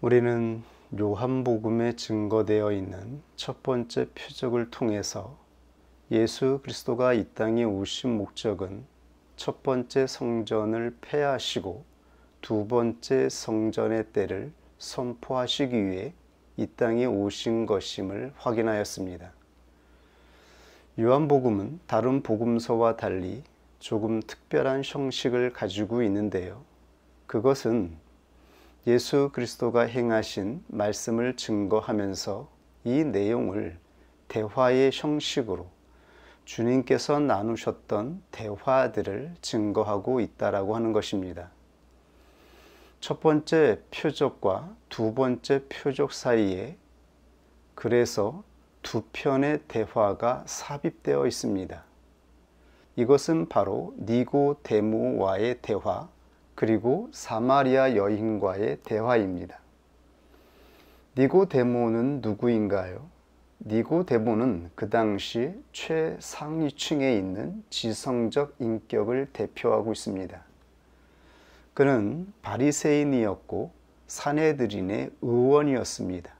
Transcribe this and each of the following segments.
우리는 요한복음에 증거되어 있는 첫 번째 표적을 통해서 예수 그리스도가 이 땅에 오신 목적은 첫 번째 성전을 폐하시고 두 번째 성전의 때를 선포하시기 위해 이 땅에 오신 것임을 확인하였습니다. 요한복음은 다른 복음서와 달리 조금 특별한 형식을 가지고 있는데요. 그것은 예수 그리스도가 행하신 말씀을 증거하면서 이 내용을 대화의 형식으로 주님께서 나누셨던 대화들을 증거하고 있다라고 하는 것입니다. 첫 번째 표적과 두 번째 표적 사이에 그래서 두 편의 대화가 삽입되어 있습니다. 이것은 바로 니고데모와의 대화, 그리고 사마리아 여인과의 대화입니다. 니고데모는 누구인가요? 니고데모는 그 당시 최상위층에 있는 지성적 인격을 대표하고 있습니다. 그는 바리새인이었고 산헤드린의 의원이었습니다.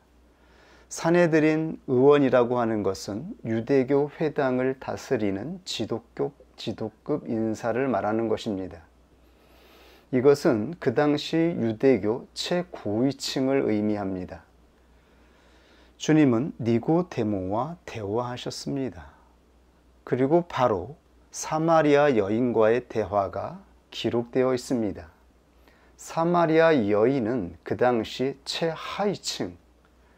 산헤드린 의원이라고 하는 것은 유대교 회당을 다스리는 지도급 인사를 말하는 것입니다. 이것은 그 당시 유대교 최고위층을 의미합니다. 주님은 니고데모와 대화하셨습니다. 그리고 바로 사마리아 여인과의 대화가 기록되어 있습니다. 사마리아 여인은 그 당시 최하위층,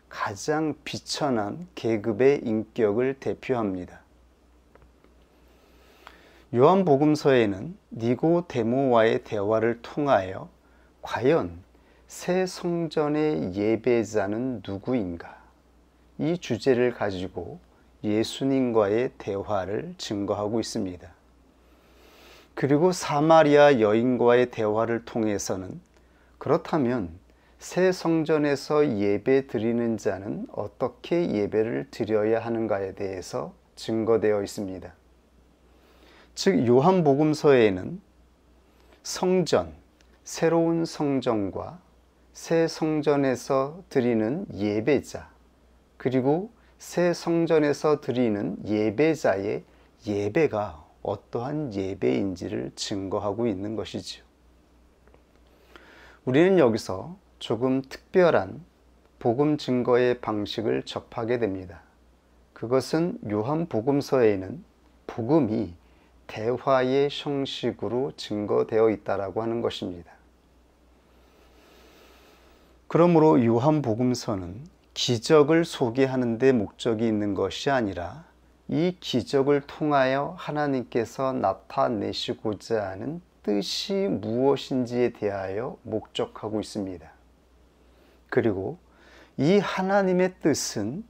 가장 비천한 계급의 인격을 대표합니다. 요한복음서에는 니고데모와의 대화를 통하여 과연 새 성전의 예배자는 누구인가? 이 주제를 가지고 예수님과의 대화를 증거하고 있습니다. 그리고 사마리아 여인과의 대화를 통해서는 그렇다면 새 성전에서 예배 드리는 자는 어떻게 예배를 드려야 하는가에 대해서 증거되어 있습니다. 즉 요한복음서에는 성전, 새로운 성전과 새 성전에서 드리는 예배자, 그리고 새 성전에서 드리는 예배자의 예배가 어떠한 예배인지를 증거하고 있는 것이지요. 우리는 여기서 조금 특별한 복음 증거의 방식을 접하게 됩니다. 그것은 요한복음서에는 복음이 대화의 형식으로 증거되어 있다라고 하는 것입니다. 그러므로 요한복음서는 기적을 소개하는 데 목적이 있는 것이 아니라 이 기적을 통하여 하나님께서 나타내시고자 하는 뜻이 무엇인지에 대하여 목적하고 있습니다. 그리고 이 하나님의 뜻은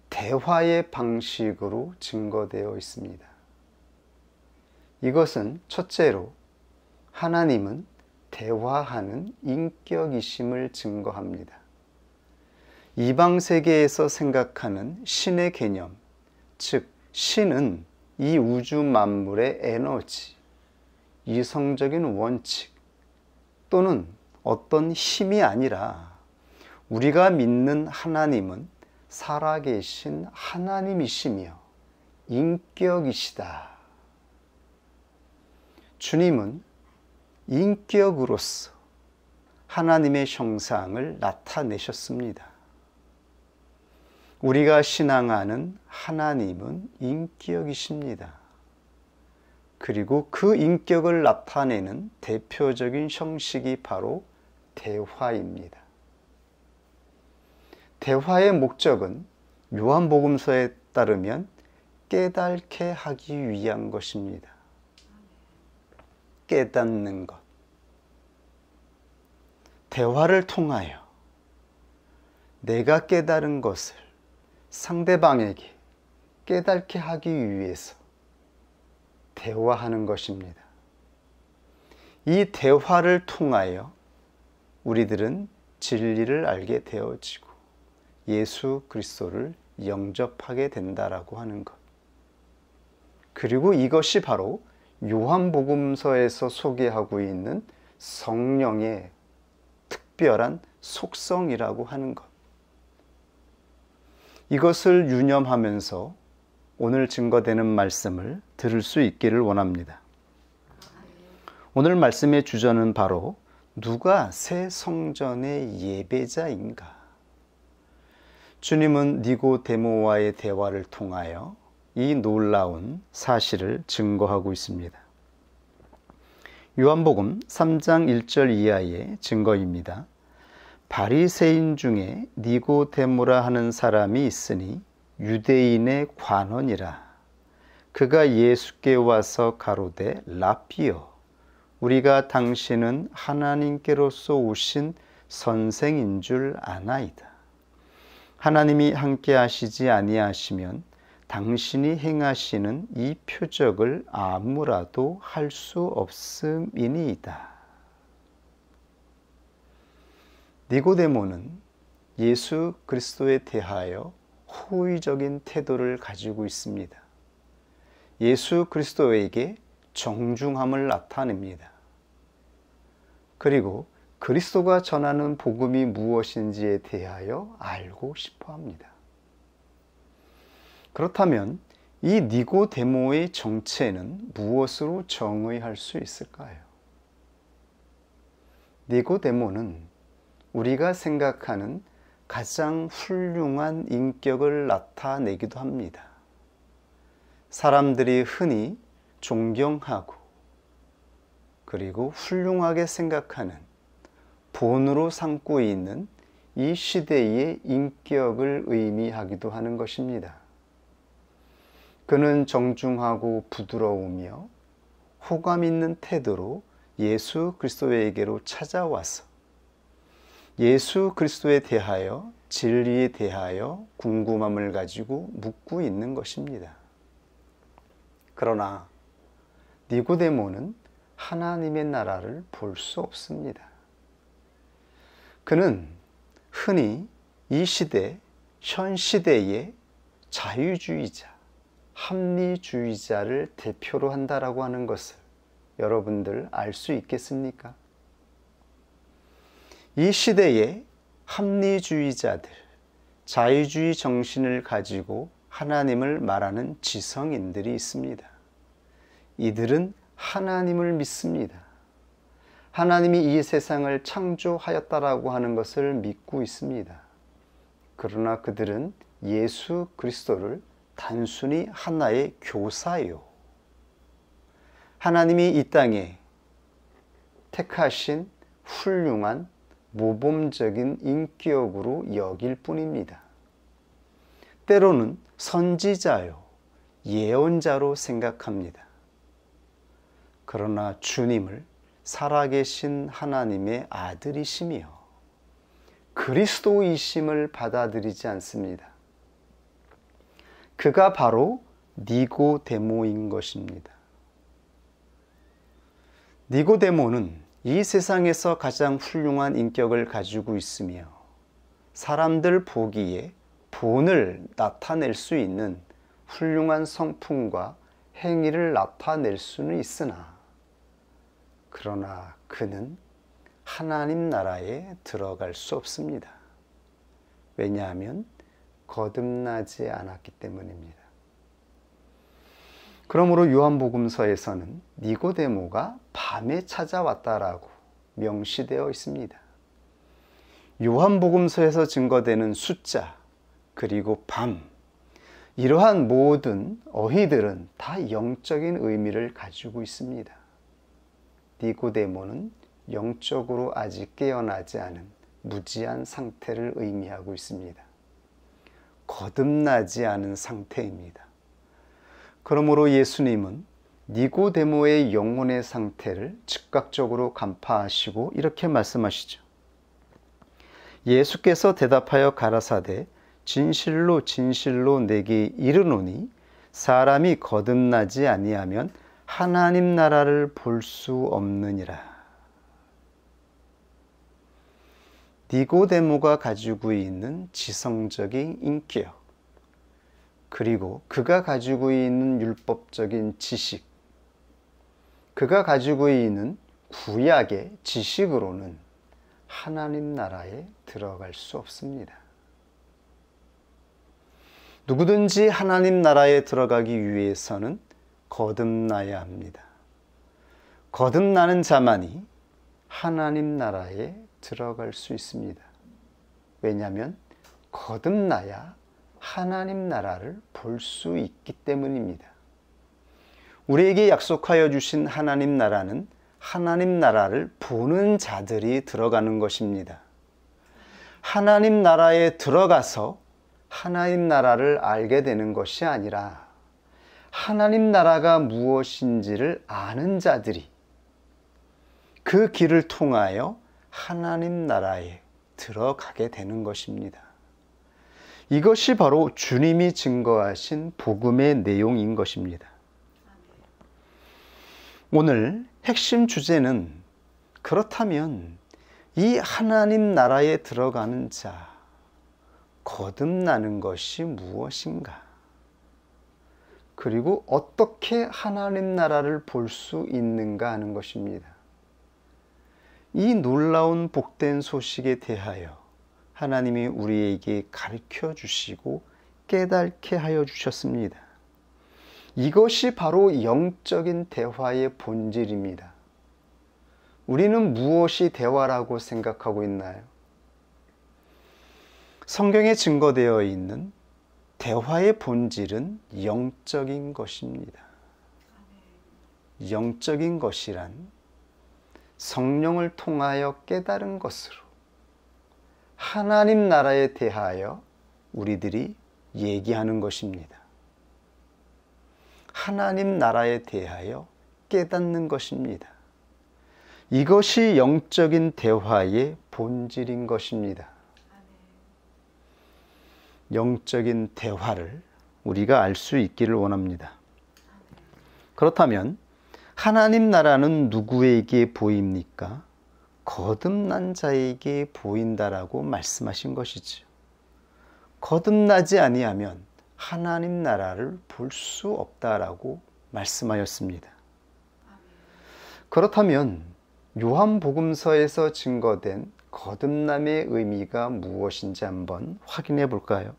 대화의 방식으로 증거되어 있습니다. 이것은 첫째로 하나님은 대화하는 인격이심을 증거합니다. 이방 세계에서 생각하는 신의 개념, 즉 신은 이 우주 만물의 에너지, 이성적인 원칙 또는 어떤 힘이 아니라 우리가 믿는 하나님은 살아계신 하나님이시며 인격이시다. 주님은 인격으로서 하나님의 형상을 나타내셨습니다. 우리가 신앙하는 하나님은 인격이십니다. 그리고 그 인격을 나타내는 대표적인 형식이 바로 대화입니다. 대화의 목적은 요한복음서에 따르면 깨닫게 하기 위한 것입니다. 깨닫는 것. 대화를 통하여 내가 깨달은 것을 상대방에게 깨닫게 하기 위해서 대화하는 것입니다. 이 대화를 통하여 우리들은 진리를 알게 되어지고 예수 그리스도를 영접하게 된다라고 하는 것. 그리고 이것이 바로 요한복음서에서 소개하고 있는 성령의 특별한 속성이라고 하는 것. 이것을 유념하면서 오늘 증거되는 말씀을 들을 수 있기를 원합니다. 오늘 말씀의 주제는 바로 누가 새 성전의 예배자인가? 주님은 니고데모와의 대화를 통하여 이 놀라운 사실을 증거하고 있습니다. 요한복음 3장 1절 이하의 증거입니다. 바리새인 중에 니고데모라 하는 사람이 있으니 유대인의 관원이라. 그가 예수께 와서 가로되 라삐여, 우리가 당신은 하나님께로서 오신 선생인 줄 아나이다. 하나님이 함께 하시지 아니하시면 당신이 행하시는 이 표적을 아무라도 할 수 없음이니이다. 니고데모는 예수 그리스도에 대하여 호의적인 태도를 가지고 있습니다. 예수 그리스도에게 정중함을 나타냅니다. 그리고 그리스도가 전하는 복음이 무엇인지에 대하여 알고 싶어 합니다. 그렇다면 이 니고데모의 정체는 무엇으로 정의할 수 있을까요? 니고데모는 우리가 생각하는 가장 훌륭한 인격을 나타내기도 합니다. 사람들이 흔히 존경하고 그리고 훌륭하게 생각하는 본으로 삼고 있는 이 시대의 인격을 의미하기도 하는 것입니다. 그는 정중하고 부드러우며 호감 있는 태도로 예수 그리스도에게로 찾아와서 예수 그리스도에 대하여, 진리에 대하여 궁금함을 가지고 묻고 있는 것입니다. 그러나 니고데모는 하나님의 나라를 볼 수 없습니다. 그는 흔히 이 시대, 현 시대의 자유주의자, 합리주의자를 대표로 한다라고 하는 것을 여러분들 알 수 있겠습니까? 이 시대의 합리주의자들, 자유주의 정신을 가지고 하나님을 말하는 지성인들이 있습니다. 이들은 하나님을 믿습니다. 하나님이 이 세상을 창조하였다라고 하는 것을 믿고 있습니다. 그러나 그들은 예수 그리스도를 단순히 하나의 교사요, 하나님이 이 땅에 택하신 훌륭한 모범적인 인격으로 여길 뿐입니다. 때로는 선지자요, 예언자로 생각합니다. 그러나 주님을 살아계신 하나님의 아들이시며 그리스도이심을 받아들이지 않습니다. 그가 바로 니고데모인 것입니다. 니고데모는 이 세상에서 가장 훌륭한 인격을 가지고 있으며 사람들 보기에 본을 나타낼 수 있는 훌륭한 성품과 행위를 나타낼 수는 있으나 그러나 그는 하나님 나라에 들어갈 수 없습니다. 왜냐하면 거듭나지 않았기 때문입니다. 그러므로 요한복음서에서는 니고데모가 밤에 찾아왔다라고 명시되어 있습니다. 요한복음서에서 증거되는 숫자 그리고 밤, 이러한 모든 어휘들은 다 영적인 의미를 가지고 있습니다. 니고데모는 영적으로 아직 깨어나지 않은 무지한 상태를 의미하고 있습니다. 거듭나지 않은 상태입니다. 그러므로 예수님은 니고데모의 영혼의 상태를 즉각적으로 간파하시고 이렇게 말씀하시죠. 예수께서 대답하여 가라사대 진실로 진실로 내게 이르노니 사람이 거듭나지 아니하면 하나님 나라를 볼 수 없느니라. 니고데모가 가지고 있는 지성적인 인격, 그리고 그가 가지고 있는 율법적인 지식, 그가 가지고 있는 구약의 지식으로는 하나님 나라에 들어갈 수 없습니다. 누구든지 하나님 나라에 들어가기 위해서는 거듭나야 합니다. 거듭나는 자만이 하나님 나라에 들어갈 수 있습니다. 왜냐하면 거듭나야 하나님 나라를 볼 수 있기 때문입니다. 우리에게 약속하여 주신 하나님 나라는 하나님 나라를 보는 자들이 들어가는 것입니다. 하나님 나라에 들어가서 하나님 나라를 알게 되는 것이 아니라 하나님 나라가 무엇인지를 아는 자들이 그 길을 통하여 하나님 나라에 들어가게 되는 것입니다. 이것이 바로 주님이 증거하신 복음의 내용인 것입니다. 오늘 핵심 주제는 그렇다면 이 하나님 나라에 들어가는 자, 거듭나는 것이 무엇인가? 그리고 어떻게 하나님 나라를 볼 수 있는가 하는 것입니다. 이 놀라운 복된 소식에 대하여 하나님이 우리에게 가르쳐 주시고 깨닫게 하여 주셨습니다. 이것이 바로 영적인 대화의 본질입니다. 우리는 무엇이 대화라고 생각하고 있나요? 성경에 증거되어 있는 대화의 본질은 영적인 것입니다. 영적인 것이란 성령을 통하여 깨달은 것으로 하나님 나라에 대하여 우리들이 얘기하는 것입니다. 하나님 나라에 대하여 깨닫는 것입니다. 이것이 영적인 대화의 본질인 것입니다. 영적인 대화를 우리가 알 수 있기를 원합니다. 그렇다면 하나님 나라는 누구에게 보입니까? 거듭난 자에게 보인다라고 말씀하신 것이죠. 거듭나지 아니하면 하나님 나라를 볼 수 없다라고 말씀하였습니다. 그렇다면 요한복음서에서 증거된 거듭남의 의미가 무엇인지 한번 확인해 볼까요?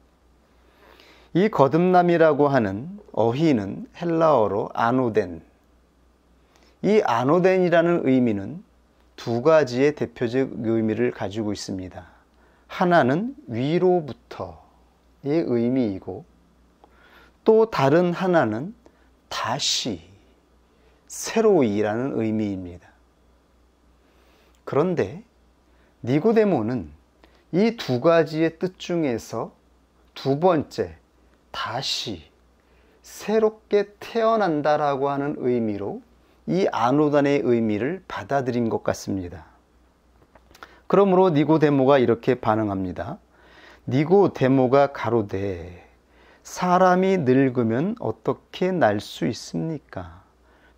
이 거듭남이라고 하는 어휘는 헬라어로 아노덴. 이 아노덴이라는 의미는 두 가지의 대표적 의미를 가지고 있습니다. 하나는 위로부터의 의미이고 또 다른 하나는 다시, 새로이라는 의미입니다. 그런데 니고데모는 이 두 가지의 뜻 중에서 두 번째, 다시, 새롭게 태어난다라고 하는 의미로 이 아노단의 의미를 받아들인 것 같습니다. 그러므로 니고데모가 이렇게 반응합니다. 니고데모가 가로되 사람이 늙으면 어떻게 날 수 있습니까?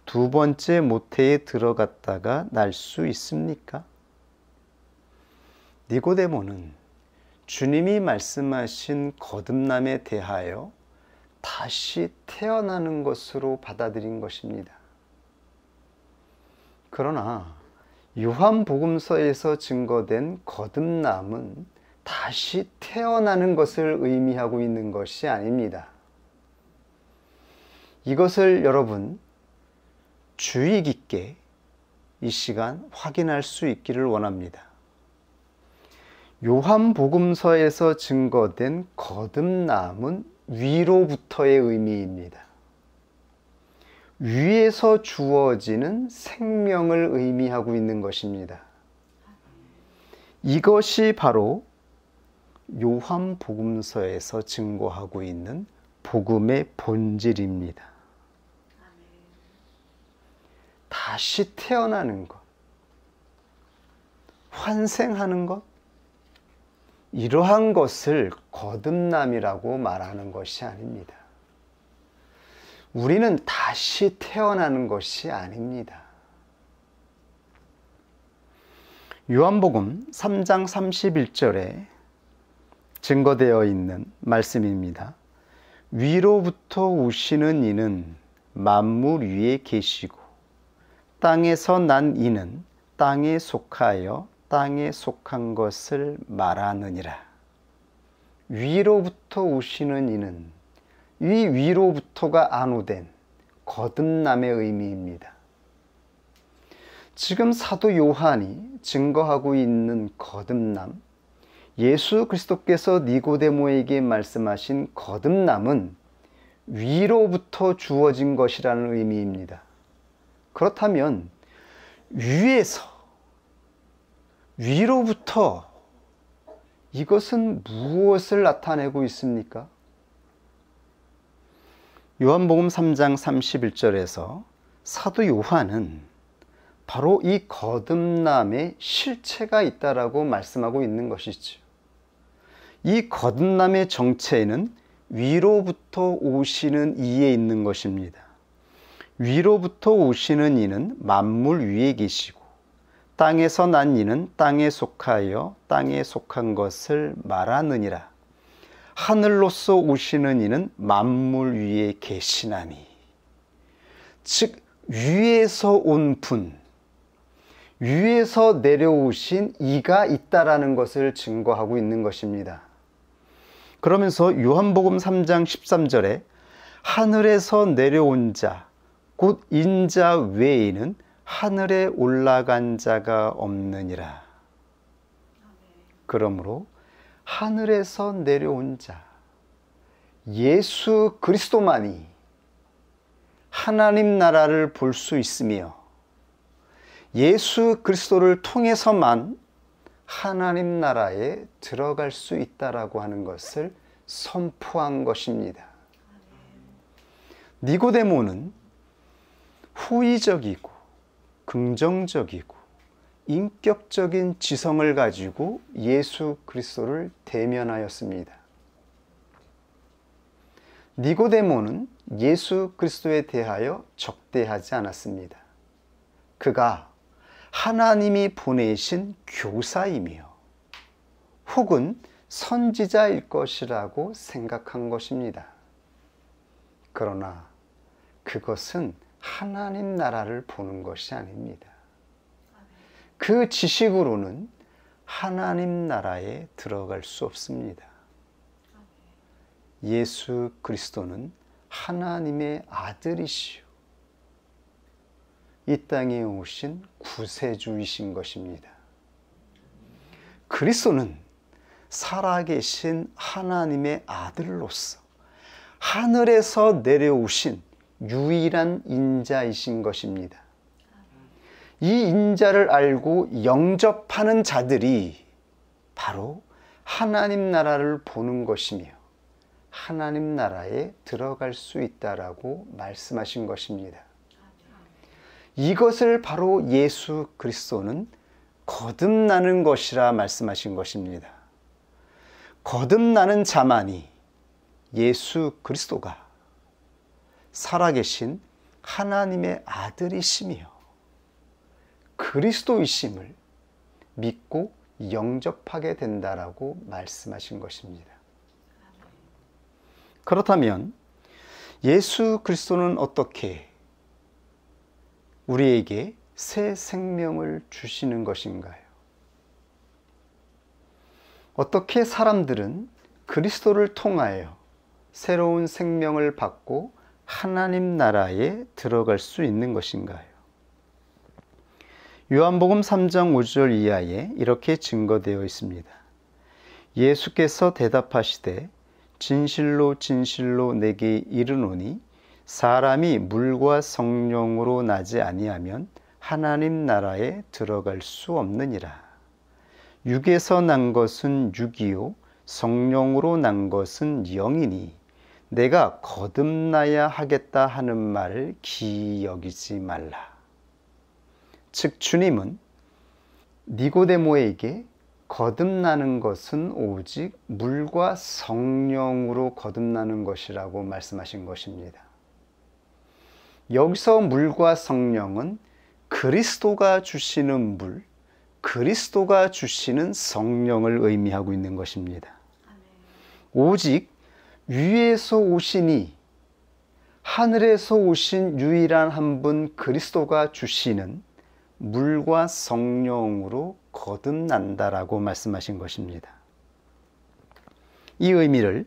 두 번째 모태에 들어갔다가 날 수 있습니까? 니고데모는 주님이 말씀하신 거듭남에 대하여 다시 태어나는 것으로 받아들인 것입니다. 그러나 요한복음서에서 증거된 거듭남은 다시 태어나는 것을 의미하고 있는 것이 아닙니다. 이것을 여러분 주의 깊게 이 시간 확인할 수 있기를 원합니다. 요한복음서에서 증거된 거듭남은 위로부터의 의미입니다. 위에서 주어지는 생명을 의미하고 있는 것입니다. 이것이 바로 요한복음서에서 증거하고 있는 복음의 본질입니다. 다시 태어나는 것, 환생하는 것, 이러한 것을 거듭남이라고 말하는 것이 아닙니다. 우리는 다시 태어나는 것이 아닙니다. 요한복음 3장 31절에 증거되어 있는 말씀입니다. 위로부터 오시는 이는 만물 위에 계시고 땅에서 난 이는 땅에 속하여 땅에 속한 것을 말하느니라. 위로부터 오시는 이는 이 위로부터가 안오된 거듭남의 의미입니다. 지금 사도 요한이 증거하고 있는 거듭남, 예수 그리스도께서 니고데모에게 말씀하신 거듭남은 위로부터 주어진 것이라는 의미입니다. 그렇다면 위로부터 이것은 무엇을 나타내고 있습니까? 요한복음 3장 31절에서 사도 요한은 바로 이 거듭남의 실체가 있다라고 말씀하고 있는 것이죠. 이 거듭남의 정체는 위로부터 오시는 이에 있는 것입니다. 위로부터 오시는 이는 만물 위에 계시고 땅에서 난 이는 땅에 속하여 땅에 속한 것을 말하느니라. 하늘로서 오시는 이는 만물 위에 계시나니. 즉 위에서 온 분, 위에서 내려오신 이가 있다라는 것을 증거하고 있는 것입니다. 그러면서 요한복음 3장 13절에 하늘에서 내려온 자, 곧 인자 외에는 하늘에 올라간 자가 없느니라. 그러므로 하늘에서 내려온 자, 예수 그리스도만이 하나님 나라를 볼 수 있으며 예수 그리스도를 통해서만 하나님 나라에 들어갈 수 있다라고 하는 것을 선포한 것입니다. 니고데모는 호의적이고 긍정적이고 인격적인 지성을 가지고 예수 그리스도를 대면하였습니다. 니고데모는 예수 그리스도에 대하여 적대하지 않았습니다. 그가 하나님이 보내신 교사이며 혹은 선지자일 것이라고 생각한 것입니다. 그러나 그것은 하나님 나라를 보는 것이 아닙니다. 그 지식으로는 하나님 나라에 들어갈 수 없습니다. 예수 그리스도는 하나님의 아들이시오. 이 땅에 오신 구세주이신 것입니다. 그리스도는 살아계신 하나님의 아들로서 하늘에서 내려오신 유일한 인자이신 것입니다. 이 인자를 알고 영접하는 자들이 바로 하나님 나라를 보는 것이며 하나님 나라에 들어갈 수 있다라고 말씀하신 것입니다. 이것을 바로 예수 그리스도는 거듭나는 것이라 말씀하신 것입니다. 거듭나는 자만이 예수 그리스도가 살아계신 하나님의 아들이시며 그리스도이심을 믿고 영접하게 된다라고 말씀하신 것입니다. 그렇다면 예수 그리스도는 어떻게 우리에게 새 생명을 주시는 것인가요? 어떻게 사람들은 그리스도를 통하여 새로운 생명을 받고 하나님 나라에 들어갈 수 있는 것인가요? 요한복음 3장 5절 이하에 이렇게 증거되어 있습니다. 예수께서 대답하시되 진실로 진실로 내게 이르노니 사람이 물과 성령으로 나지 아니하면 하나님 나라에 들어갈 수 없느니라. 육에서 난 것은 육이요 성령으로 난 것은 영이니 내가 거듭나야 하겠다 하는 말을 기이 여기지 말라. 즉 주님은 니고데모에게 거듭나는 것은 오직 물과 성령으로 거듭나는 것이라고 말씀하신 것입니다. 여기서 물과 성령은 그리스도가 주시는 물, 그리스도가 주시는 성령을 의미하고 있는 것입니다. 오직 위에서 오시니 하늘에서 오신 유일한 한 분 그리스도가 주시는 물과 성령으로 거듭난다라고 말씀하신 것입니다. 이 의미를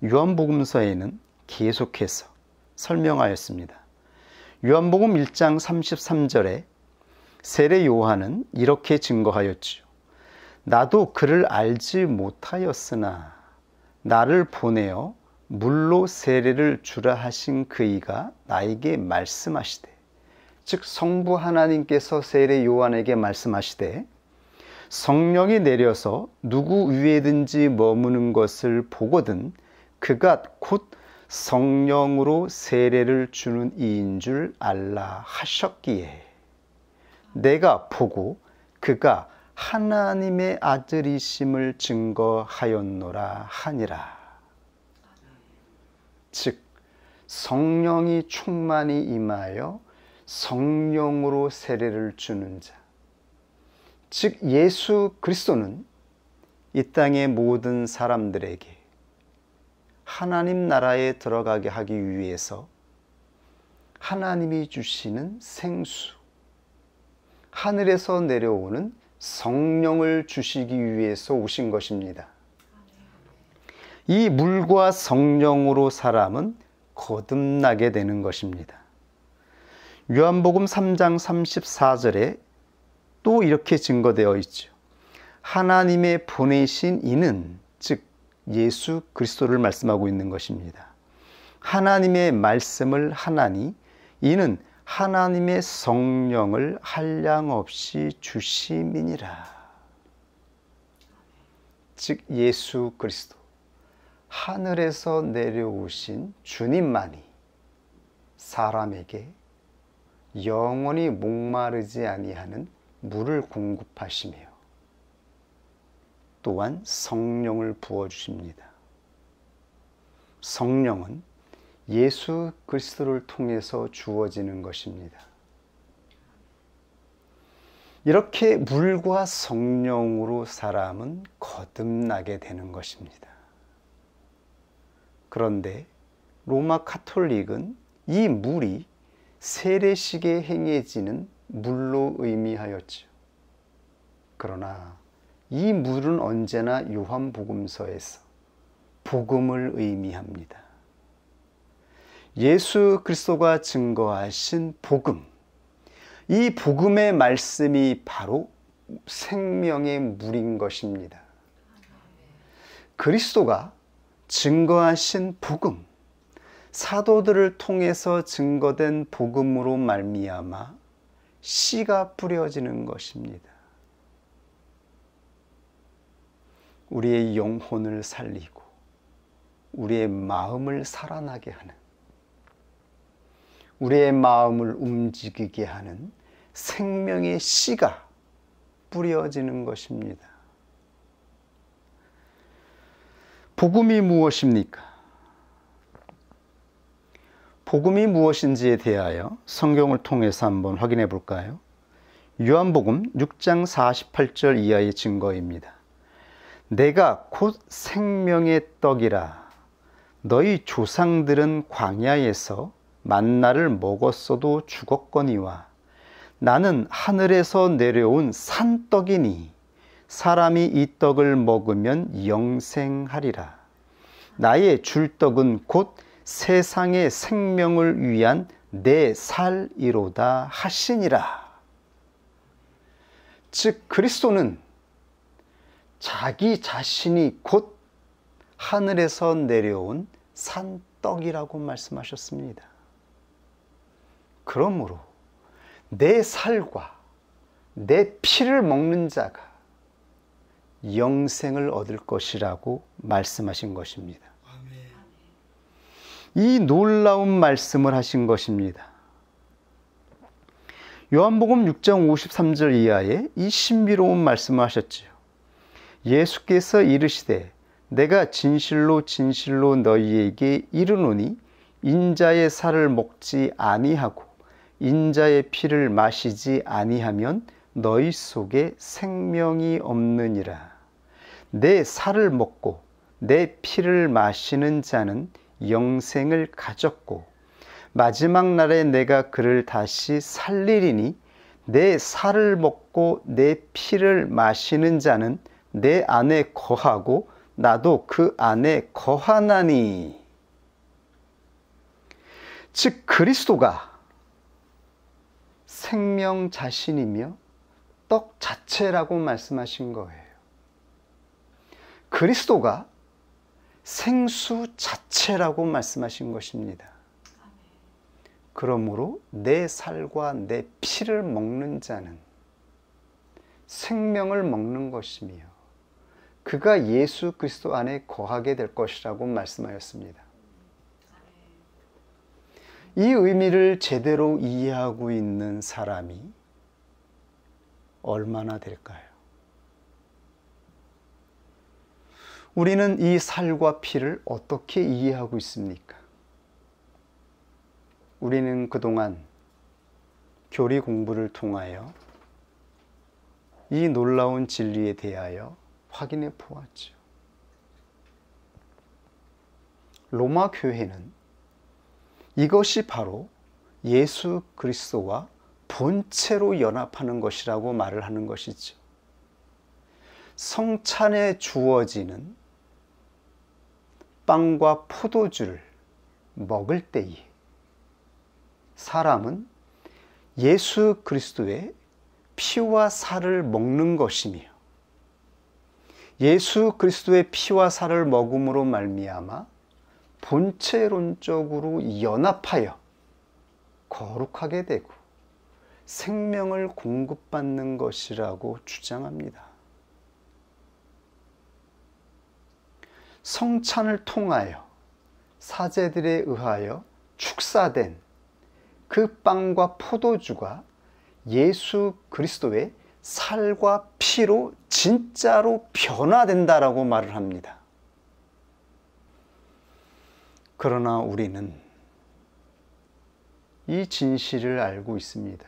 요한복음서에는 계속해서 설명하였습니다. 요한복음 1장 33절에 세례 요한은 이렇게 증거하였지요. 나도 그를 알지 못하였으나 나를 보내어 물로 세례를 주라 하신 그이가 나에게 말씀하시되, 즉 성부 하나님께서 세례 요한에게 말씀하시되 성령이 내려서 누구 위에든지 머무는 것을 보거든 그가 곧 성령으로 세례를 주는 이인 줄 알라 하셨기에 내가 보고 그가 하나님의 아들이심을 증거하였노라 하니라. 즉 성령이 충만히 임하여 성령으로 세례를 주는 자, 즉 예수 그리스도는 이 땅의 모든 사람들에게 하나님 나라에 들어가게 하기 위해서 하나님이 주시는 생수, 하늘에서 내려오는 성령을 주시기 위해서 오신 것입니다. 이 물과 성령으로 사람은 거듭나게 되는 것입니다. 요한복음 3장 34절에 또 이렇게 증거되어 있죠. 하나님의 보내신 이는, 즉 예수 그리스도를 말씀하고 있는 것입니다. 하나님의 말씀을 하나니 이는 하나님의 성령을 한량없이 주심이니라. 즉 예수 그리스도, 하늘에서 내려오신 주님만이 사람에게 영원히 목마르지 아니하는 물을 공급하시며 또한 성령을 부어주십니다. 성령은 예수 그리스도를 통해서 주어지는 것입니다. 이렇게 물과 성령으로 사람은 거듭나게 되는 것입니다. 그런데 로마 카톨릭은 이 물이 세례식에 행해지는 물로 의미하였죠. 그러나 이 물은 언제나 요한복음서에서 복음을 의미합니다. 예수 그리스도가 증거하신 복음, 이 복음의 말씀이 바로 생명의 물인 것입니다. 그리스도가 증거하신 복음, 사도들을 통해서 증거된 복음으로 말미암아 씨가 뿌려지는 것입니다. 우리의 영혼을 살리고 우리의 마음을 살아나게 하는, 우리의 마음을 움직이게 하는 생명의 씨가 뿌려지는 것입니다. 복음이 무엇입니까? 복음이 무엇인지에 대하여 성경을 통해서 한번 확인해 볼까요? 요한복음 6장 48절 이하의 증거입니다. 내가 곧 생명의 떡이라. 너희 조상들은 광야에서 만나를 먹었어도 죽었거니와 나는 하늘에서 내려온 산떡이니 사람이 이 떡을 먹으면 영생하리라. 나의 줄 떡은 곧 세상의 생명을 위한 내 살이로다 하시니라. 즉 그리스도는 자기 자신이 곧 하늘에서 내려온 산떡이라고 말씀하셨습니다. 그러므로 내 살과 내 피를 먹는 자가 영생을 얻을 것이라고 말씀하신 것입니다. 이 놀라운 말씀을 하신 것입니다. 요한복음 6장 53절 이하에 이 신비로운 말씀을 하셨지요. 예수께서 이르시되 내가 진실로 진실로 너희에게 이르노니 인자의 살을 먹지 아니하고 인자의 피를 마시지 아니하면 너희 속에 생명이 없느니라. 내 살을 먹고 내 피를 마시는 자는 영생을 가졌고 마지막 날에 내가 그를 다시 살리리니 내 살을 먹고 내 피를 마시는 자는 내 안에 거하고 나도 그 안에 거하나니. 즉 그리스도가 생명 자신이며 떡 자체라고 말씀하신 거예요. 그리스도가 생수 자체라고 말씀하신 것입니다. 그러므로 내 살과 내 피를 먹는 자는 생명을 먹는 것이며 그가 예수 그리스도 안에 거하게 될 것이라고 말씀하였습니다. 이 의미를 제대로 이해하고 있는 사람이 얼마나 될까요? 우리는 이 살과 피를 어떻게 이해하고 있습니까? 우리는 그동안 교리 공부를 통하여 이 놀라운 진리에 대하여 확인해 보았죠. 로마 교회는 이것이 바로 예수 그리스도와 본체로 연합하는 것이라고 말을 하는 것이죠. 성찬에 주어지는 빵과 포도주를 먹을 때에 사람은 예수 그리스도의 피와 살을 먹는 것이며 예수 그리스도의 피와 살을 먹음으로 말미암아 본체론적으로 연합하여 거룩하게 되고 생명을 공급받는 것이라고 주장합니다. 성찬을 통하여 사제들에 의하여 축사된 그 빵과 포도주가 예수 그리스도의 살과 피로 진짜로 변화된다라고 말을 합니다. 그러나 우리는 이 진실을 알고 있습니다.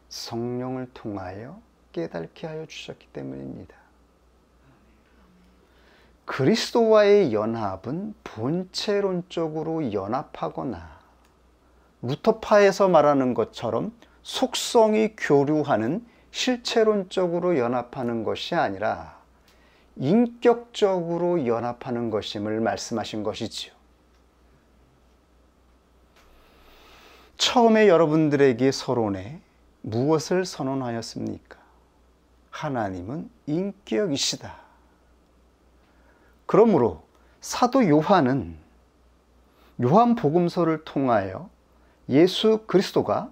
성령을 통하여 깨닫게 하여 주셨기 때문입니다. 그리스도와의 연합은 본체론적으로 연합하거나 루터파에서 말하는 것처럼 속성이 교류하는 실체론적으로 연합하는 것이 아니라 인격적으로 연합하는 것임을 말씀하신 것이지요. 처음에 여러분들에게 서론에 무엇을 선언하였습니까? 하나님은 인격이시다. 그러므로 사도 요한은 요한복음서를 통하여 예수 그리스도가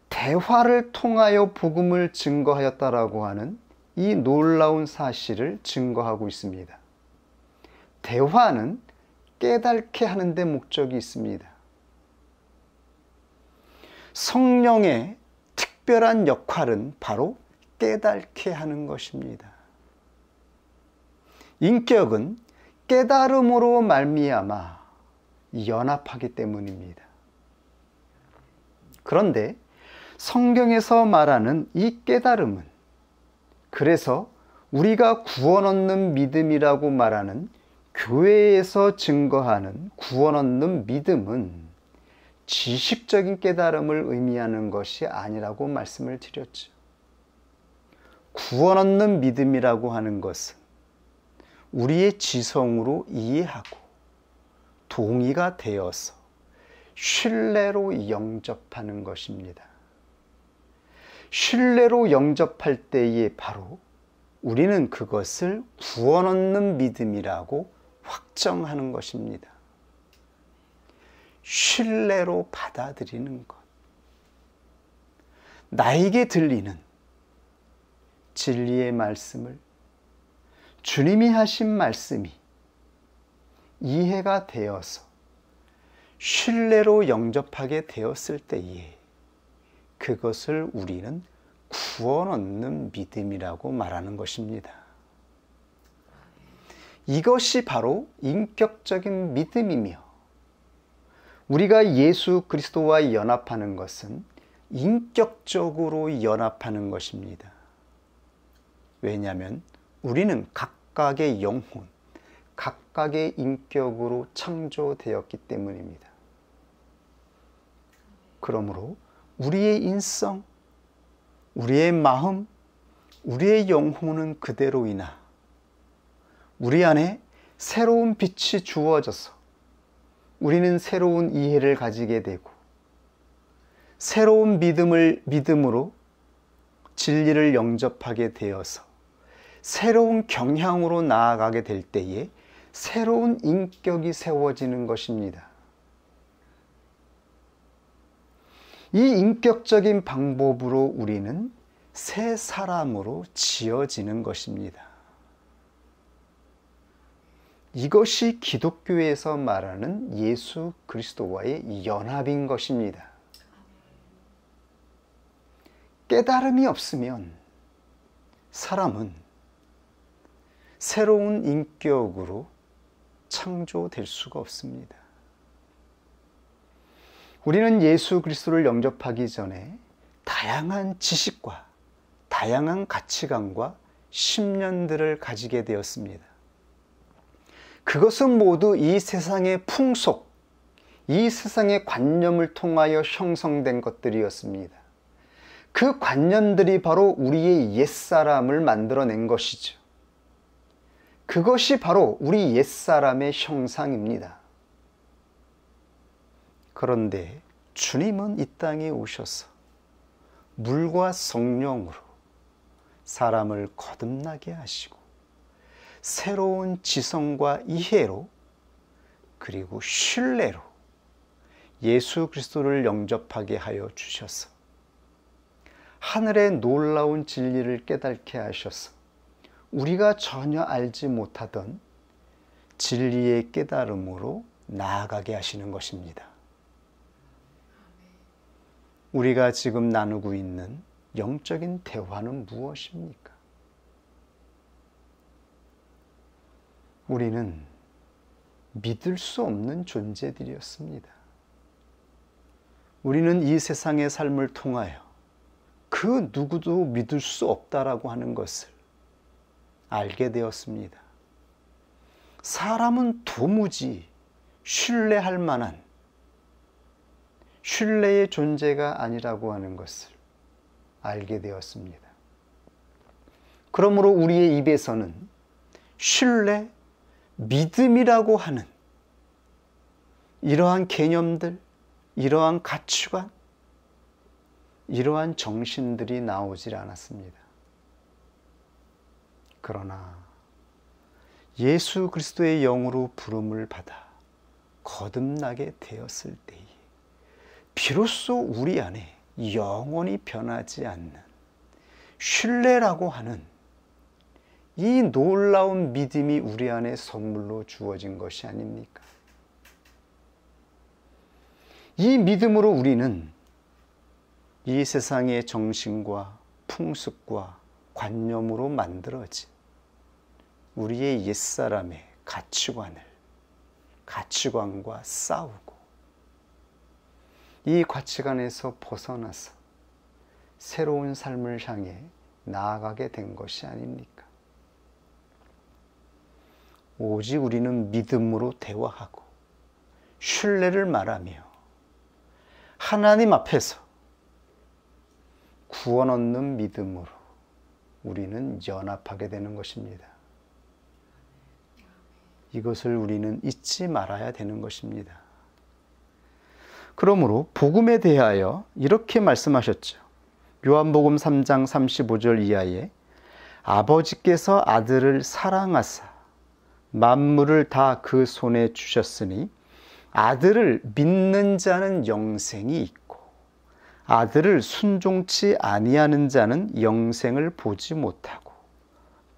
대화를 통하여 복음을 증거하였다라고 하는 이 놀라운 사실을 증거하고 있습니다. 대화는 깨닫게 하는 데 목적이 있습니다. 성령의 특별한 역할은 바로 깨닫게 하는 것입니다. 인격은 깨달음으로 말미암아 연합하기 때문입니다. 그런데 성경에서 말하는 이 깨달음은 그래서 우리가 구원 얻는 믿음이라고 말하는 교회에서 증거하는 구원 얻는 믿음은 지식적인 깨달음을 의미하는 것이 아니라고 말씀을 드렸죠. 구원 얻는 믿음이라고 하는 것은 우리의 지성으로 이해하고 동의가 되어서 신뢰로 영접하는 것입니다. 신뢰로 영접할 때에 바로 우리는 그것을 구원 얻는 믿음이라고 확정하는 것입니다. 신뢰로 받아들이는 것. 나에게 들리는 진리의 말씀을 주님이 하신 말씀이 이해가 되어서 신뢰로 영접하게 되었을 때에 그것을 우리는 구원 얻는 믿음이라고 말하는 것입니다. 이것이 바로 인격적인 믿음이며 우리가 예수 그리스도와 연합하는 것은 인격적으로 연합하는 것입니다. 왜냐하면 우리는 각각의 영혼, 각각의 인격으로 창조되었기 때문입니다. 그러므로 우리의 인성, 우리의 마음, 우리의 영혼은 그대로이나 우리 안에 새로운 빛이 주어져서 우리는 새로운 이해를 가지게 되고 새로운 믿음으로 진리를 영접하게 되어서 새로운 경향으로 나아가게 될 때에 새로운 인격이 세워지는 것입니다. 이 인격적인 방법으로 우리는 새 사람으로 지어지는 것입니다. 이것이 기독교에서 말하는 예수 그리스도와의 연합인 것입니다. 깨달음이 없으면 사람은 새로운 인격으로 창조될 수가 없습니다. 우리는 예수 그리스도를 영접하기 전에 다양한 지식과 다양한 가치관과 신념들을 가지게 되었습니다. 그것은 모두 이 세상의 풍속, 이 세상의 관념을 통하여 형성된 것들이었습니다. 그 관념들이 바로 우리의 옛사람을 만들어낸 것이죠. 그것이 바로 우리 옛사람의 형상입니다. 그런데 주님은 이 땅에 오셔서 물과 성령으로 사람을 거듭나게 하시고 새로운 지성과 이해로 그리고 신뢰로 예수 그리스도를 영접하게 하여 주셔서 하늘의 놀라운 진리를 깨닫게 하셔서 우리가 전혀 알지 못하던 진리의 깨달음으로 나아가게 하시는 것입니다. 우리가 지금 나누고 있는 영적인 대화는 무엇입니까? 우리는 믿을 수 없는 존재들이었습니다. 우리는 이 세상의 삶을 통하여 그 누구도 믿을 수 없다라고 하는 것을 알게 되었습니다. 사람은 도무지 신뢰할 만한 신뢰의 존재가 아니라고 하는 것을 알게 되었습니다. 그러므로 우리의 입에서는 신뢰, 믿음이라고 하는 이러한 개념들, 이러한 가치관, 이러한 정신들이 나오질 않았습니다. 그러나 예수 그리스도의 영으로 부름을 받아 거듭나게 되었을 때에 비로소 우리 안에 영원히 변하지 않는 신뢰라고 하는 이 놀라운 믿음이 우리 안에 선물로 주어진 것이 아닙니까? 이 믿음으로 우리는 이 세상의 정신과 풍습과 관념으로 만들어진 우리의 옛사람의 가치관과 싸우고 이 가치관에서 벗어나서 새로운 삶을 향해 나아가게 된 것이 아닙니까? 오직 우리는 믿음으로 대화하고 신뢰를 말하며 하나님 앞에서 구원 얻는 믿음으로 우리는 연합하게 되는 것입니다. 이것을 우리는 잊지 말아야 되는 것입니다. 그러므로 복음에 대하여 이렇게 말씀하셨죠. 요한복음 3장 35절 이하에 아버지께서 아들을 사랑하사 만물을 다 그 손에 주셨으니 아들을 믿는 자는 영생이 있고 아들을 순종치 아니하는 자는 영생을 보지 못하고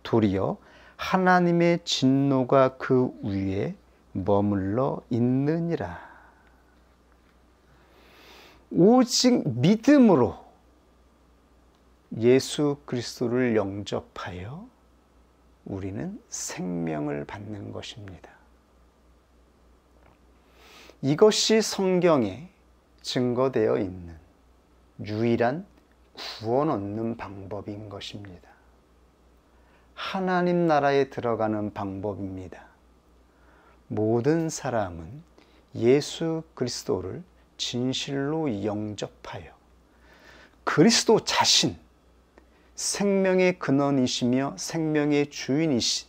도리어 하나님의 진노가 그 위에 머물러 있느니라. 오직 믿음으로 예수 그리스도를 영접하여 우리는 생명을 받는 것입니다. 이것이 성경에 증거되어 있는 유일한 구원 얻는 방법인 것입니다. 하나님 나라에 들어가는 방법입니다. 모든 사람은 예수 그리스도를 진실로 영접하여 그리스도 자신, 생명의 근원이시며 생명의 주인이신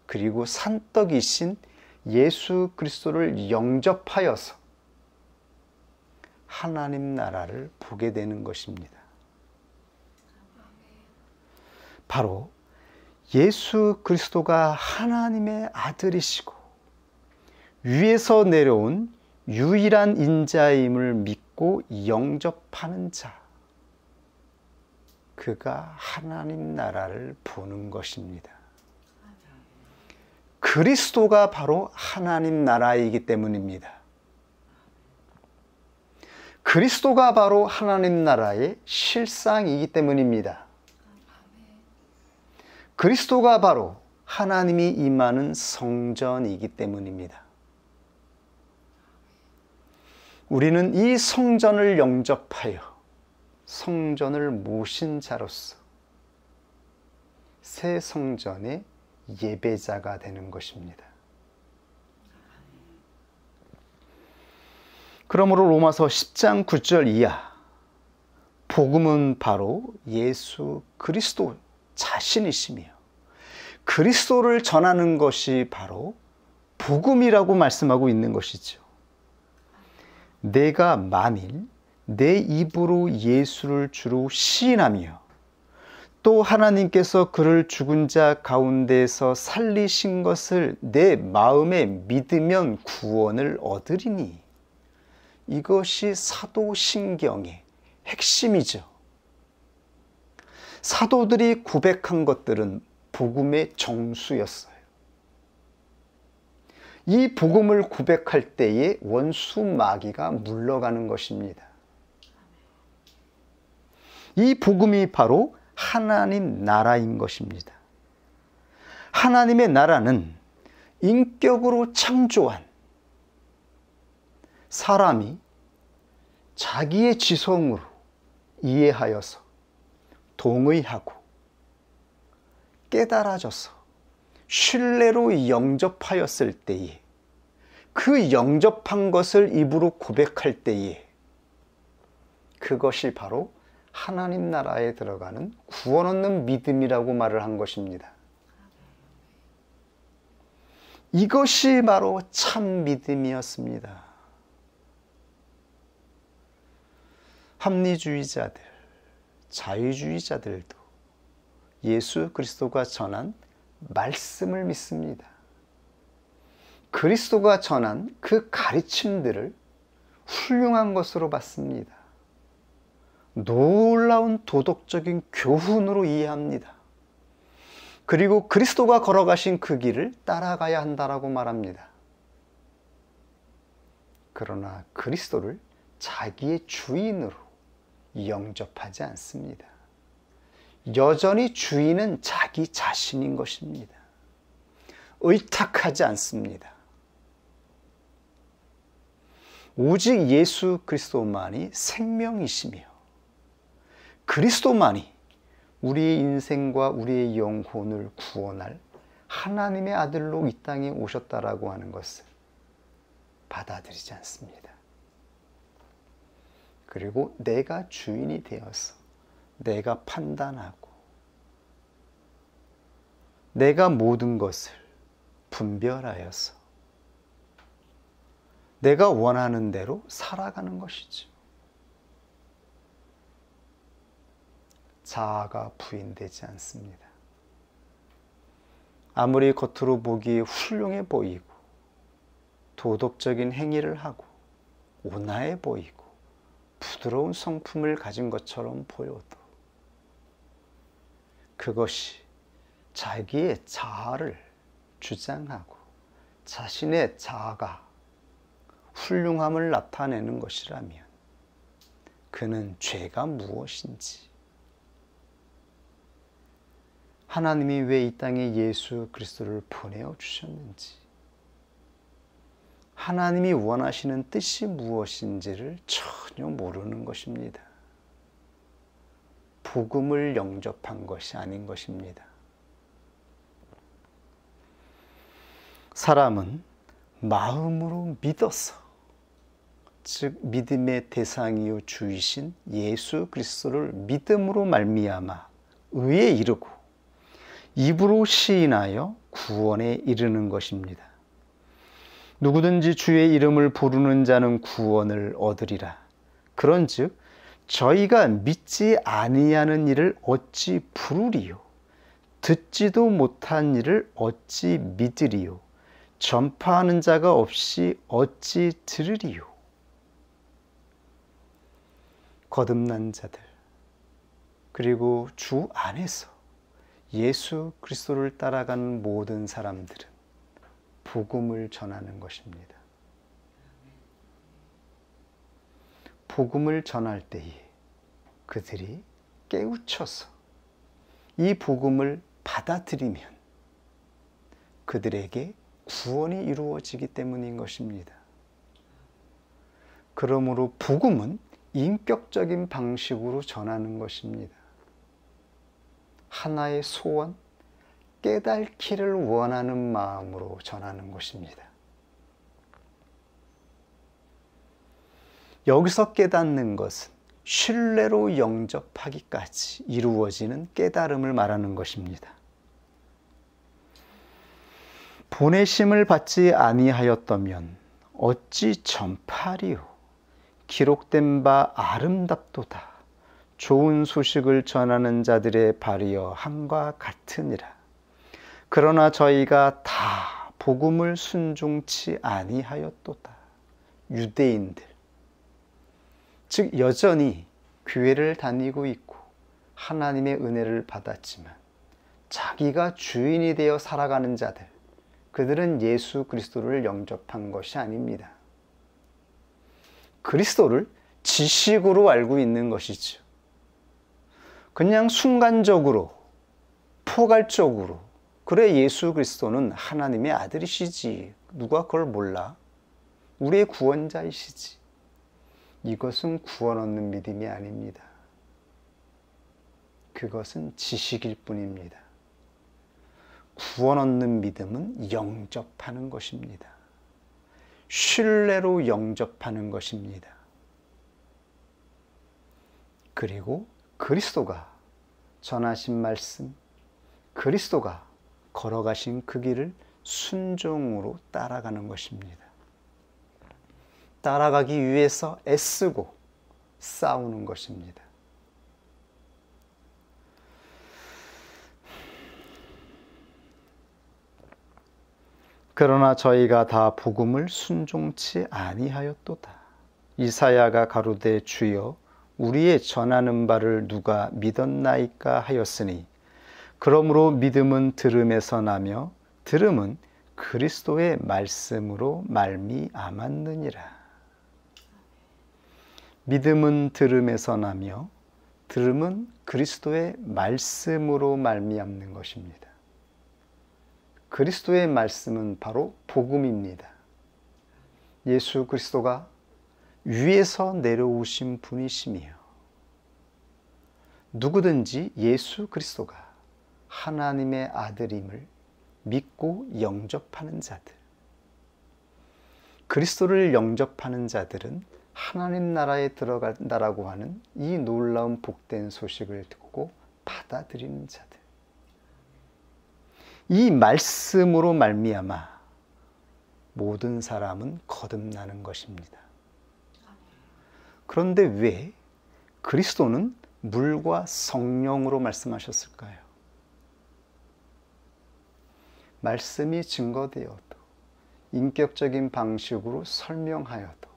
그리고 산떡이신 예수 그리스도를 영접하여서 하나님 나라를 보게 되는 것입니다. 바로 예수 그리스도가 하나님의 아들이시고 위에서 내려온 유일한 인자임을 믿고 영접하는 자, 그가 하나님 나라를 보는 것입니다. 그리스도가 바로 하나님 나라이기 때문입니다. 그리스도가 바로 하나님 나라의 실상이기 때문입니다. 그리스도가 바로 하나님이 임하는 성전이기 때문입니다. 우리는 이 성전을 영접하여 성전을 모신 자로서 새 성전의 예배자가 되는 것입니다. 그러므로 로마서 10장 9절 이하, 복음은 바로 예수 그리스도 자신이시며 그리스도를 전하는 것이 바로 복음이라고 말씀하고 있는 것이죠. 내가 만일 내 입으로 예수를 주로 시인하며 또 하나님께서 그를 죽은 자 가운데서 살리신 것을 내 마음에 믿으면 구원을 얻으리니, 이것이 사도신경의 핵심이죠. 사도들이 고백한 것들은 복음의 정수였어요. 이 복음을 고백할 때에 원수 마귀가 물러가는 것입니다. 이 복음이 바로 하나님 나라인 것입니다. 하나님의 나라는 인격으로 창조한 사람이 자기의 지성으로 이해하여서 동의하고 깨달아져서 신뢰로 영접하였을 때에, 그 영접한 것을 입으로 고백할 때에 그것이 바로 하나님 나라에 들어가는 구원 얻는 믿음이라고 말을 한 것입니다. 이것이 바로 참 믿음이었습니다. 합리주의자들, 자유주의자들도 예수 그리스도가 전한 말씀을 믿습니다. 그리스도가 전한 그 가르침들을 훌륭한 것으로 봤습니다. 놀라운 도덕적인 교훈으로 이해합니다. 그리고 그리스도가 걸어가신 그 길을 따라가야 한다라고 말합니다. 그러나 그리스도를 자기의 주인으로 영접하지 않습니다. 여전히 주인은 자기 자신인 것입니다. 의탁하지 않습니다. 오직 예수 그리스도만이 생명이시며 그리스도만이 우리의 인생과 우리의 영혼을 구원할 하나님의 아들로 이 땅에 오셨다라고 하는 것을 받아들이지 않습니다. 그리고 내가 주인이 되어서 내가 판단하고 내가 모든 것을 분별하여서 내가 원하는 대로 살아가는 것이죠. 자아가 부인되지 않습니다. 아무리 겉으로 보기에 훌륭해 보이고 도덕적인 행위를 하고 온화해 보이고 부드러운 성품을 가진 것처럼 보여도 그것이 자기의 자아를 주장하고 자신의 자아가 훌륭함을 나타내는 것이라면 그는 죄가 무엇인지, 하나님이 왜 이 땅에 예수 그리스도를 보내어 주셨는지, 하나님이 원하시는 뜻이 무엇인지를 전혀 모르는 것입니다. 복음을 영접한 것이 아닌 것입니다. 사람은 마음으로 믿어서, 즉 믿음의 대상이요 주이신 예수 그리스도를 믿음으로 말미암아 의에 이르고 입으로 시인하여 구원에 이르는 것입니다. 누구든지 주의 이름을 부르는 자는 구원을 얻으리라. 그런즉 저희가 믿지 아니하는 일을 어찌 부르리요? 듣지도 못한 일을 어찌 믿으리요? 전파하는 자가 없이 어찌 들으리요? 거듭난 자들, 그리고 주 안에서 예수 그리스도를 따라가는 모든 사람들은 복음을 전하는 것입니다. 복음을 전할 때에 그들이 깨우쳐서 이 복음을 받아들이면 그들에게 구원이 이루어지기 때문인 것입니다. 그러므로 복음은 인격적인 방식으로 전하는 것입니다. 하나의 소원, 깨닫기를 원하는 마음으로 전하는 것입니다. 여기서 깨닫는 것은 신뢰로 영접하기까지 이루어지는 깨달음을 말하는 것입니다. 보내심을 받지 아니하였다면 어찌 전파리요? 기록된 바 아름답도다. 좋은 소식을 전하는 자들의 발이여 함과 같으니라. 그러나 저희가 다 복음을 순종치 아니하였도다. 유대인들, 즉 여전히 교회를 다니고 있고 하나님의 은혜를 받았지만 자기가 주인이 되어 살아가는 자들, 그들은 예수 그리스도를 영접한 것이 아닙니다. 그리스도를 지식으로 알고 있는 것이죠. 그냥 순간적으로, 포괄적으로, 그래 예수 그리스도는 하나님의 아들이시지, 누가 그걸 몰라? 우리의 구원자이시지. 이것은 구원 얻는 믿음이 아닙니다. 그것은 지식일 뿐입니다. 구원 얻는 믿음은 영접하는 것입니다. 신뢰로 영접하는 것입니다. 그리고 그리스도가 전하신 말씀, 그리스도가 걸어가신 그 길을 순종으로 따라가는 것입니다. 따라가기 위해서 애쓰고 싸우는 것입니다. 그러나 저희가 다 복음을 순종치 아니하였도다. 이사야가 가로되 주여 우리의 전하는 바를 누가 믿었나이까 하였으니 그러므로 믿음은 들음에서 나며 들음은 그리스도의 말씀으로 말미암았느니라. 믿음은 들음에서 나며 들음은 그리스도의 말씀으로 말미암는 것입니다. 그리스도의 말씀은 바로 복음입니다. 예수 그리스도가 위에서 내려오신 분이시며 누구든지 예수 그리스도가 하나님의 아들임을 믿고 영접하는 자들, 그리스도를 영접하는 자들은 하나님 나라에 들어간다라고 하는 이 놀라운 복된 소식을 듣고 받아들이는 자들, 이 말씀으로 말미암아 모든 사람은 거듭나는 것입니다. 그런데 왜 그리스도는 물과 성령으로 말씀하셨을까요? 말씀이 증거되어도 인격적인 방식으로 설명하여도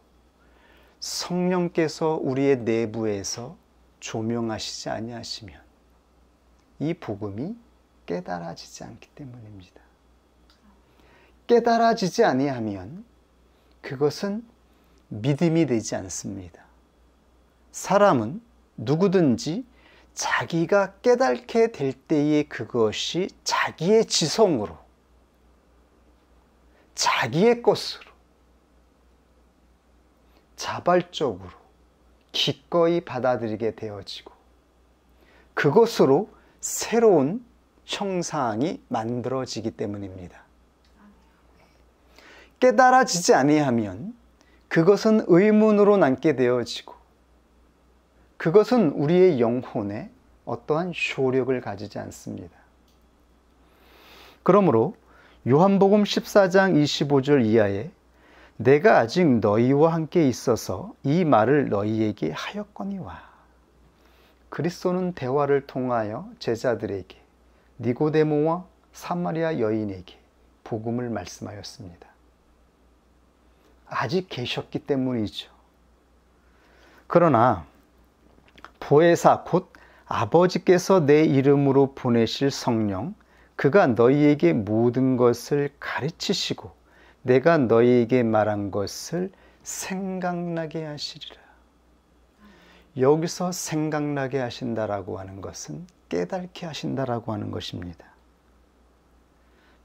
성령께서 우리의 내부에서 조명하시지 아니하시면 이 복음이 깨달아지지 않기 때문입니다. 깨달아지지 아니하면 그것은 믿음이 되지 않습니다. 사람은 누구든지 자기가 깨닫게 될 때에 그것이 자기의 지성으로, 자기의 것으로, 자발적으로 기꺼이 받아들이게 되어지고 그것으로 새로운 형상이 만들어지기 때문입니다. 깨달아지지 아니하면 그것은 의문으로 남게 되어지고 그것은 우리의 영혼에 어떠한 효력을 가지지 않습니다. 그러므로 요한복음 14장 25절 이하에 내가 아직 너희와 함께 있어서 이 말을 너희에게 하였거니와, 그리스도는 대화를 통하여 제자들에게, 니고데모와 사마리아 여인에게 복음을 말씀하였습니다. 아직 계셨기 때문이죠. 그러나 보혜사 곧 아버지께서 내 이름으로 보내실 성령, 그가 너희에게 모든 것을 가르치시고 내가 너희에게 말한 것을 생각나게 하시리라. 여기서 생각나게 하신다라고 하는 것은 깨닫게 하신다라고 하는 것입니다.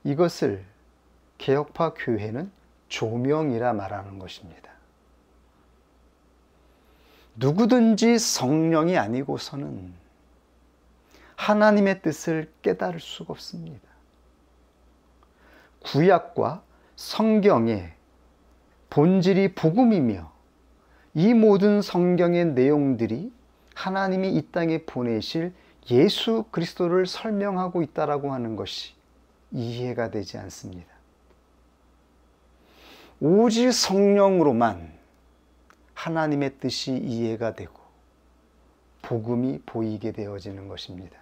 이것을 개혁파 교회는 조명이라 말하는 것입니다. 누구든지 성령이 아니고서는 하나님의 뜻을 깨달을 수가 없습니다. 구약과 성경의 본질이 복음이며 이 모든 성경의 내용들이 하나님이 이 땅에 보내실 예수 그리스도를 설명하고 있다라고 하는 것이 이해가 되지 않습니다. 오직 성령으로만 하나님의 뜻이 이해가 되고 복음이 보이게 되어지는 것입니다.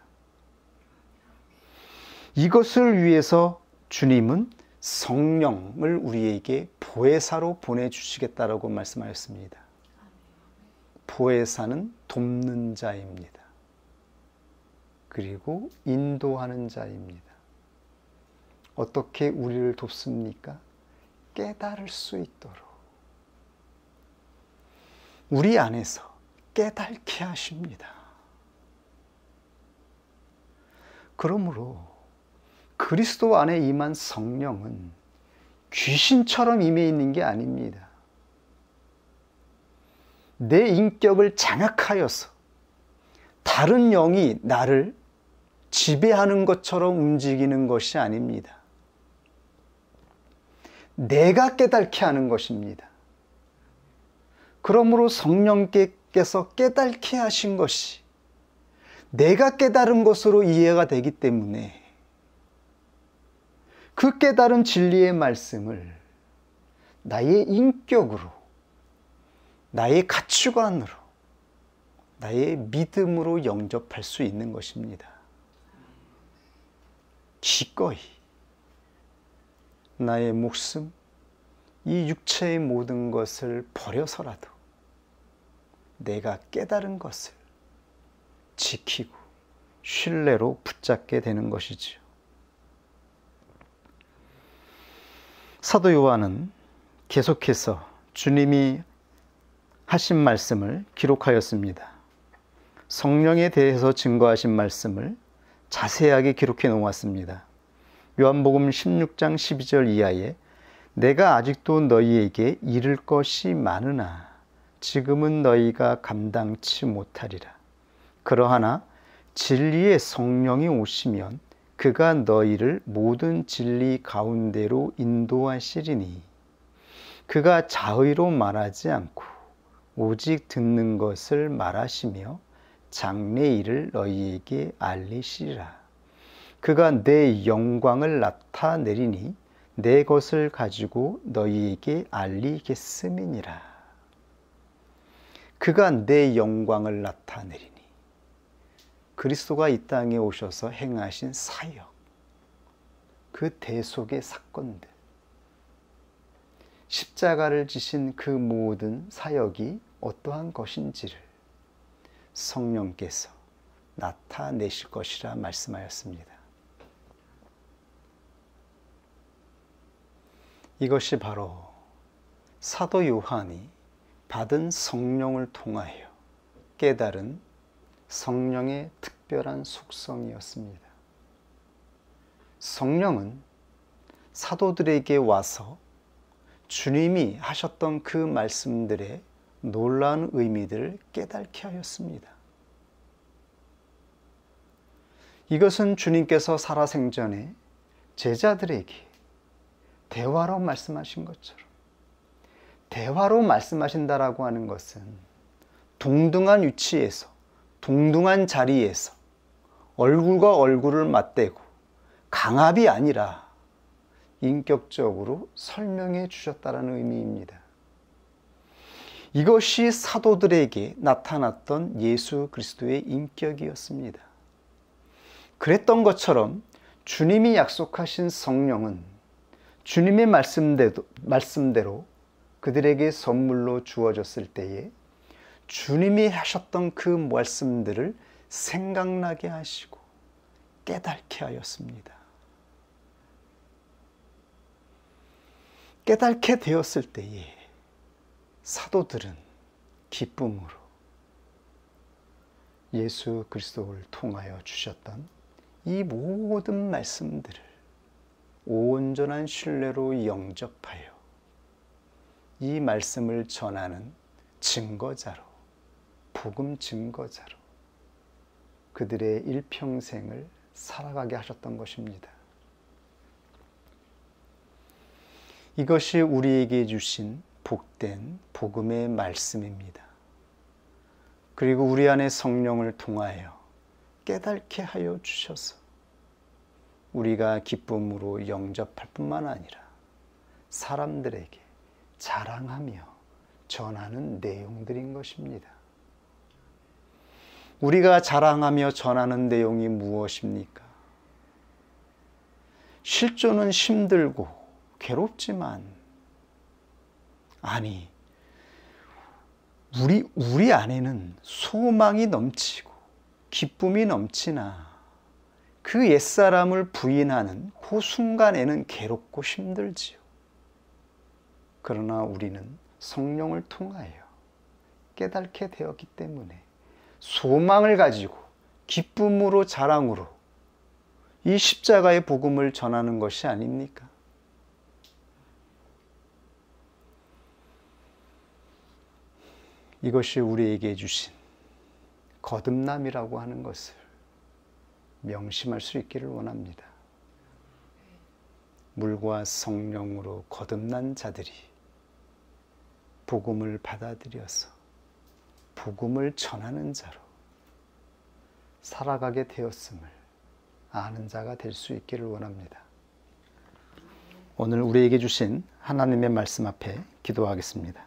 이것을 위해서 주님은 성령을 우리에게 보혜사로 보내주시겠다라고 말씀하였습니다. 보혜사는 돕는 자입니다. 그리고 인도하는 자입니다. 어떻게 우리를 돕습니까? 깨달을 수 있도록 우리 안에서 깨닫게 하십니다. 그러므로 그리스도 안에 임한 성령은 귀신처럼 임해 있는 게 아닙니다. 내 인격을 장악하여서 다른 영이 나를 지배하는 것처럼 움직이는 것이 아닙니다. 내가 깨닫게 하는 것입니다. 그러므로 성령께서 깨닫게 하신 것이 내가 깨달은 것으로 이해가 되기 때문에 그 깨달은 진리의 말씀을 나의 인격으로, 나의 가치관으로, 나의 믿음으로 영접할 수 있는 것입니다. 기꺼이 나의 목숨, 이 육체의 모든 것을 버려서라도 내가 깨달은 것을 지키고 신뢰로 붙잡게 되는 것이지요. 사도 요한은 계속해서 주님이 하신 말씀을 기록하였습니다. 성령에 대해서 증거하신 말씀을 자세하게 기록해 놓았습니다. 요한복음 16장 12절 이하에 내가 아직도 너희에게 이를 것이 많으나 지금은 너희가 감당치 못하리라. 그러하나 진리의 성령이 오시면 그가 너희를 모든 진리 가운데로 인도하시리니 그가 자의로 말하지 않고 오직 듣는 것을 말하시며 장래 일을 너희에게 알리시리라. 그가 내 영광을 나타내리니 내 것을 가지고 너희에게 알리겠음이니라. 그가 내 영광을 나타내리니 그리스도가 이 땅에 오셔서 행하신 사역, 그 대속의 사건들, 십자가를 지신 그 모든 사역이 어떠한 것인지를 성령께서 나타내실 것이라 말씀하였습니다. 이것이 바로 사도 요한이 받은 성령을 통하여 깨달은 성령의 특별한 속성이었습니다. 성령은 사도들에게 와서 주님이 하셨던 그 말씀들의 놀라운 의미들을 깨닫게 하였습니다. 이것은 주님께서 살아생전에 제자들에게 대화로 말씀하신 것처럼, 대화로 말씀하신다라고 하는 것은 동등한 위치에서, 동등한 자리에서 얼굴과 얼굴을 맞대고 강압이 아니라 인격적으로 설명해 주셨다는 의미입니다. 이것이 사도들에게 나타났던 예수 그리스도의 인격이었습니다. 그랬던 것처럼 주님이 약속하신 성령은 주님의 말씀대로 그들에게 선물로 주어졌을 때에 주님이 하셨던 그 말씀들을 생각나게 하시고 깨닫게 하였습니다. 깨닫게 되었을 때에 사도들은 기쁨으로 예수 그리스도를 통하여 주셨던 이 모든 말씀들을 온전한 신뢰로 영접하여 이 말씀을 전하는 증거자로, 복음 증거자로 그들의 일평생을 살아가게 하셨던 것입니다. 이것이 우리에게 주신 복된 복음의 말씀입니다. 그리고 우리 안에 성령을 통하여 깨닫게 하여 주셔서 우리가 기쁨으로 영접할 뿐만 아니라 사람들에게 자랑하며 전하는 내용들인 것입니다. 우리가 자랑하며 전하는 내용이 무엇입니까? 실존은 힘들고 괴롭지만, 아니, 우리 안에는 소망이 넘치고 기쁨이 넘치나 그 옛사람을 부인하는 그 순간에는 괴롭고 힘들지요. 그러나 우리는 성령을 통하여 깨닫게 되었기 때문에 소망을 가지고 기쁨으로 자랑으로 이 십자가의 복음을 전하는 것이 아닙니까? 이것이 우리에게 주신 거듭남이라고 하는 것을 명심할 수 있기를 원합니다. 물과 성령으로 거듭난 자들이 복음을 받아들여서 복음을 전하는 자로 살아가게 되었음을 아는 자가 될 수 있기를 원합니다. 오늘 우리에게 주신 하나님의 말씀 앞에 기도하겠습니다.